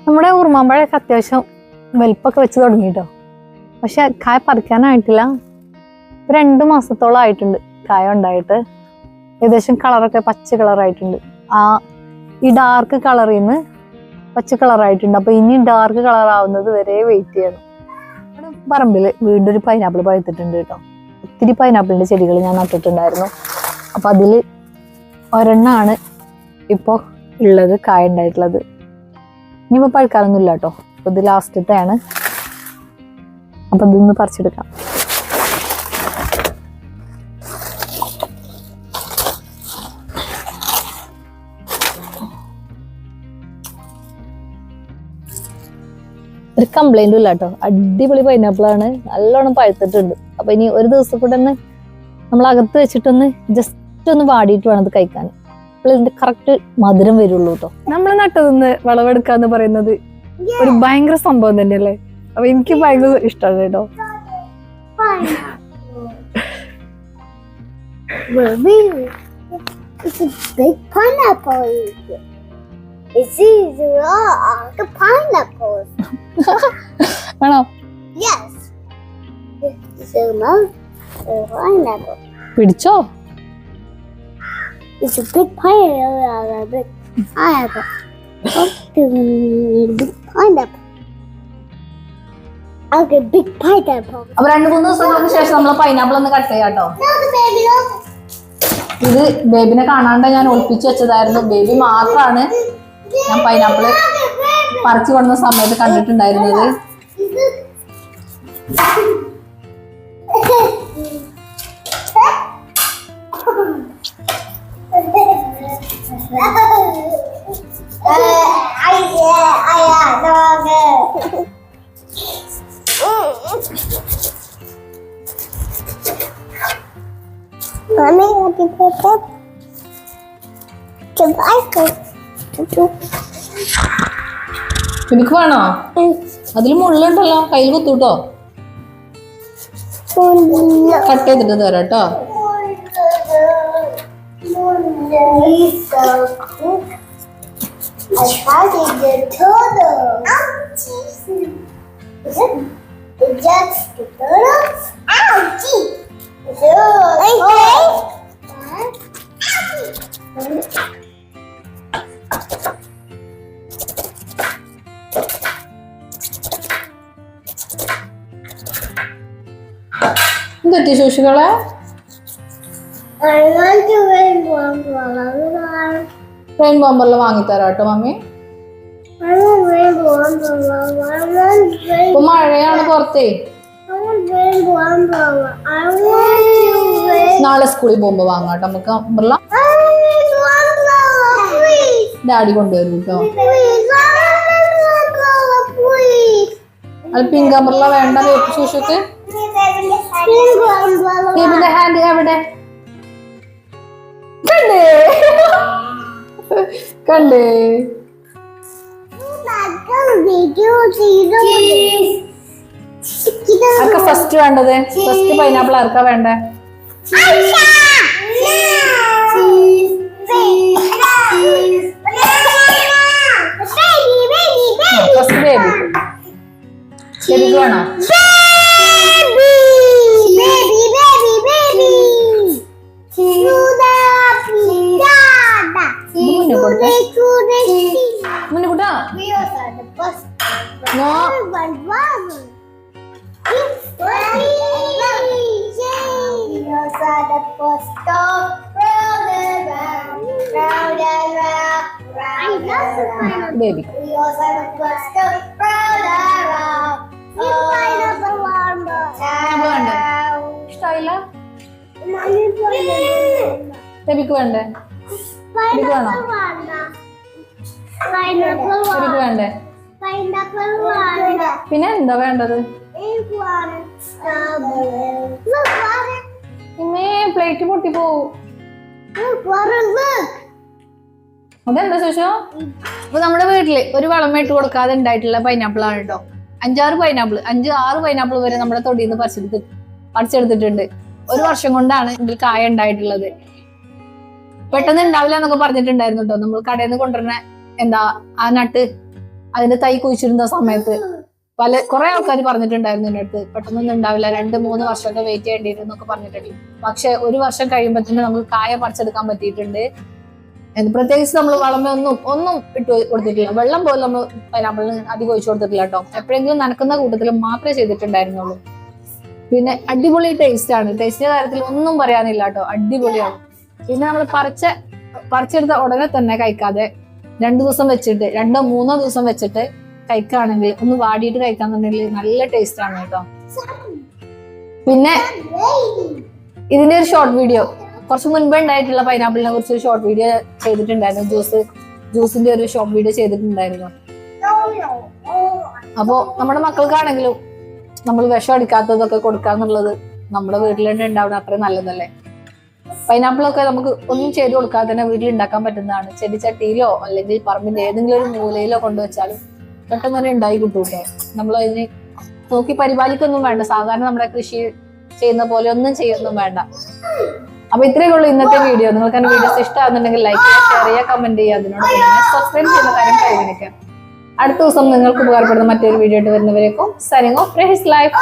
നമ്മുടെ ഉറുമാമ്പഴമൊക്കെ അത്യാവശ്യം വലിപ്പൊക്കെ വെച്ച് തുടങ്ങിട്ടോ. പക്ഷെ കായ പറിക്കാനായിട്ടില്ല. 2 മാസത്തോളം ആയിട്ടുണ്ട് കായ ഉണ്ടായിട്ട്. ഏകദേശം കളറൊക്കെ പച്ച കളറായിട്ടുണ്ട്. ഈ ഡാർക്ക് കളറിൽ നിന്ന് പച്ച കളറായിട്ടുണ്ട്. അപ്പൊ ഇനി ഡാർക്ക് കളർ ആവുന്നത് വരെ വെയിറ്റ് ചെയ്യണം. പറമ്പിൽ വീണ്ടും ഒരു പൈനാപ്പിൾ പഴുത്തിട്ടുണ്ട് കേട്ടോ. ഒത്തിരി പൈനാപ്പിളിന്റെ ചെടികൾ ഞാൻ നട്ടിട്ടുണ്ടായിരുന്നു. അപ്പൊ അതില് ഒരെണ്ണാണ് ഇപ്പൊ ഉള്ളത്, കായ ഉണ്ടായിട്ടുള്ളത്. ഇനിയിപ്പോ പഴുക്കാനൊന്നും ഇല്ല കേട്ടോ. അപ്പൊ ഇത് ലാസ്റ്റത്തെയാണ്. അപ്പൊ ഇതൊന്ന് പറിച്ചെടുക്കാം. ഒരു കംപ്ലൈന്റും ഇല്ല കേട്ടോ. അടിപൊളി പൈനാപ്പിളാണ്, നല്ലോണം പഴുത്തിട്ടുണ്ട്. അപ്പൊ ഇനി ഒരു ദിവസം കൂടെ ഒന്ന് നമ്മൾ അകത്ത് വെച്ചിട്ടൊന്ന് ജസ്റ്റ് ഒന്ന് വാടിയിട്ട് വേണം ഇത് കഴിക്കാൻ. അപ്പോൾ ഇതിന്റെ കറക്റ്റ് മധുരം വരുള്ളൂ കേട്ടോ. നമ്മൾ നട്ടതൊന്ന് വിളവെടുക്കാന്ന് പറയുന്നത് ഒരു ഭയങ്കര സംഭവം തന്നെയല്ലേ. അപ്പൊ എനിക്ക് ഭയങ്കര ഇഷ്ടമാണ് കേട്ടോ. ആണോ? പിടിച്ചോ? It's a big pineapple. Big pineapple. Okay, big pineapple. അപ്പൊ 2-3 ദിവസങ്ങൾക്ക് ശേഷം നമ്മൾ പൈനാപ്പിൾ ഒന്ന് കട്ട് ചെയ്യാം കേട്ടോ. ഇത് ബേബിനെ കാണാണ്ട് ഞാൻ ഒളിപ്പിച്ചു വെച്ചതായിരുന്നു. ബേബി മാത്രമാണ് ഞാൻ പൈനാപ്പിള് പറിച്ചു കൊണ്ടുവന്ന സമയത്ത് കണ്ടിട്ടുണ്ടായിരുന്നത്. Mommy, what did you put? Tobacco. എനിക്ക് വേണോ? അതിൽ മുള്ളുണ്ടല്ലോ, കയ്യിൽ കുത്തൂട്ടോ. കട്ട് ചെയ്തിട്ട് തരാം കേട്ടോ. I tried to get turtle. Is it just the turtle? Ouchie! എന്തെറ്റി ശൂഷികളെ? I want to rain umbrella. Rain ബോംബെല്ലാം വാങ്ങിത്തരാം കേട്ടോ mummy. I want rainbow umbrella. I want rainbow. ഇപ്പൊ മഴയാണ് പുറത്തേ. I want rainbow umbrella. I want to rain. നാളെ സ്കൂളിൽ പോകുമ്പോ വാങ്ങാം കേട്ടോ നമുക്ക് umbrella. I want rainbow umbrella, please. Daddy കൊണ്ടുവരും കേട്ടോ. Please, I want rainbow umbrella, please. അത് പിങ്ക് അംബ്രല്ല വേണ്ട ശൂഷക്ക്. Rainbow umbrella. ബേബിന്റെ ഹാൻഡ് എവിടെ? കണ്ടേ കണ്ടേ. ആർക്കാ ഫസ്റ്റ് വേണ്ടത്? ഫസ്റ്റ് പൈനാപ്പിൾ ആർക്കാ വേണ്ടേ? First baby. ബേബിക്ക് വേണോ? മുന്നുകുട്ടാ നോ. ബേബി ഇഷ്ടമായില്ല? ബേബിക്ക് വേണ്ടേ? ബേബിക്ക് വേണോ? ബേബിക്ക് വേണ്ടേ? പിന്നെ എന്താ വേണ്ടത്? ഇമ്മേ പ്ലേറ്റ് പൊട്ടിപ്പോവും. അതെന്താ ശോശോ? അപ്പൊ നമ്മുടെ വീട്ടില് ഒരു വളമിട്ട് കൊടുക്കാതെ ഉണ്ടായിട്ടുള്ള പൈനാപ്പിൾ ആണ് കേട്ടോ. 5-6 പൈനാപ്പിൾ വരെ നമ്മുടെ തൊടിയിൽ നിന്ന് പറിച്ചെടുത്തിട്ടുണ്ട്. 1 വർഷം കൊണ്ടാണ് ഇതിൽ കായ ഉണ്ടായിട്ടുള്ളത്. പെട്ടെന്ന് ഉണ്ടാവില്ല എന്നൊക്കെ പറഞ്ഞിട്ടുണ്ടായിരുന്നു കേട്ടോ. നമ്മൾ കടയിൽ നിന്ന് കൊണ്ടുവരുന്ന ആ നട്ട് അതിന്റെ തൈ കുഴിച്ചിരുന്ന സമയത്ത് കുറെ ആൾക്കാർ പറഞ്ഞിട്ടുണ്ടായിരുന്നു എൻ്റെ അടുത്ത് പെട്ടെന്നൊന്നും ഉണ്ടാവില്ല 2-3 വർഷമൊക്കെ വെയിറ്റ് ചെയ്യേണ്ടിയിരുന്നൊക്കെ പറഞ്ഞിട്ടുണ്ട്. പക്ഷെ 1 വർഷം കഴിയുമ്പോഴത്തേന് നമുക്ക് കായ പറിച്ചെടുക്കാൻ പറ്റിയിട്ടുണ്ട്. പ്രത്യേകിച്ച് നമ്മൾ ഒന്നും ഇട്ട് കൊടുത്തിട്ടില്ല. വെള്ളം പോലും നമ്മൾ പൈനാപ്പിളിന് അധികം ഒഴിച്ചു കൊടുത്തിട്ടില്ല കേട്ടോ. എപ്പോഴെങ്കിലും നനക്കുന്ന കൂട്ടത്തിൽ മാത്രമേ ചെയ്തിട്ടുണ്ടായിരുന്നുള്ളൂ. പിന്നെ അടിപൊളി ടേസ്റ്റ് ആണ്. ടേസ്റ്റിന്റെ കാര്യത്തിൽ ഒന്നും പറയാനില്ല കേട്ടോ, അടിപൊളിയാണ്. പിന്നെ നമ്മൾ പറിച്ചെടുത്ത ഉടനെ തന്നെ കഴിക്കാതെ 2 ദിവസം വെച്ചിട്ട് 2-3 ദിവസം വെച്ചിട്ട് കഴിക്കുകയാണെങ്കിൽ, ഒന്ന് വാടിയിട്ട് കഴിക്കാന്നുണ്ടെങ്കിൽ നല്ല ടേസ്റ്റ് ആണ് കേട്ടോ. പിന്നെ ഇതിന്റെ ഒരു ഷോർട്ട് വീഡിയോ കുറച്ച് മുൻപേ ഉണ്ടായിട്ടുള്ള പൈനാപ്പിളിനെ കുറിച്ച് ഒരു ഷോർട്ട് വീഡിയോ ചെയ്തിട്ടുണ്ടായിരുന്നു. ജ്യൂസിന്റെ ഒരു ഷോർട്ട് വീഡിയോ ചെയ്തിട്ടുണ്ടായിരുന്നു. അപ്പോ നമ്മുടെ മക്കൾക്കാണെങ്കിലും നമ്മൾ വിഷം അടിക്കാത്തതൊക്കെ കൊടുക്കാന്നുള്ളത് നമ്മുടെ വീട്ടിൽ തന്നെ ഉണ്ടാവുന്ന അത്രയും നല്ലതല്ലേ. പൈനാപ്പിളൊക്കെ നമുക്ക് ഒന്നും ചെയ്ത് കൊടുക്കാതെ തന്നെ വീട്ടിൽ ഉണ്ടാക്കാൻ പറ്റുന്നതാണ്. ചെടിച്ചട്ടിയിലോ അല്ലെങ്കിൽ പറമ്പിന്റെ ഏതെങ്കിലും ഒരു മൂലയിലോ കൊണ്ടുവച്ചാലും പെട്ടെന്ന് തന്നെ ഉണ്ടായി കിട്ടൂട്ടോ. നമ്മൾ അതിന് നോക്കി പരിപാലിക്കൊന്നും വേണ്ട. സാധാരണ നമ്മുടെ കൃഷി ചെയ്യുന്ന പോലെ ഒന്നും ചെയ്യൊന്നും വേണ്ട. അപ്പൊ ഇത്രയേ ഉള്ളൂ ഇന്നത്തെ വീഡിയോ. നിങ്ങൾക്ക് എന്റെ വീഡിയോസ് ഇഷ്ടമാകുന്നുണ്ടെങ്കിൽ ലൈക്ക് ചെയ്യുക, ഷെയർ ചെയ്യുക, കമന്റ് ചെയ്യുക. അതിനോട് സബ്സ്ക്രൈബ് ചെയ്യുന്ന കാര്യം പരിഗണിക്കാം. അടുത്ത ദിവസം നിങ്ങൾക്ക് ഉപകാരപ്പെടുന്ന മറ്റൊരു വീഡിയോ ആയിട്ട് വരുന്നവരേക്കും സൈനിങ് ഓഫ്. റഹീസ് ലൈഫ്.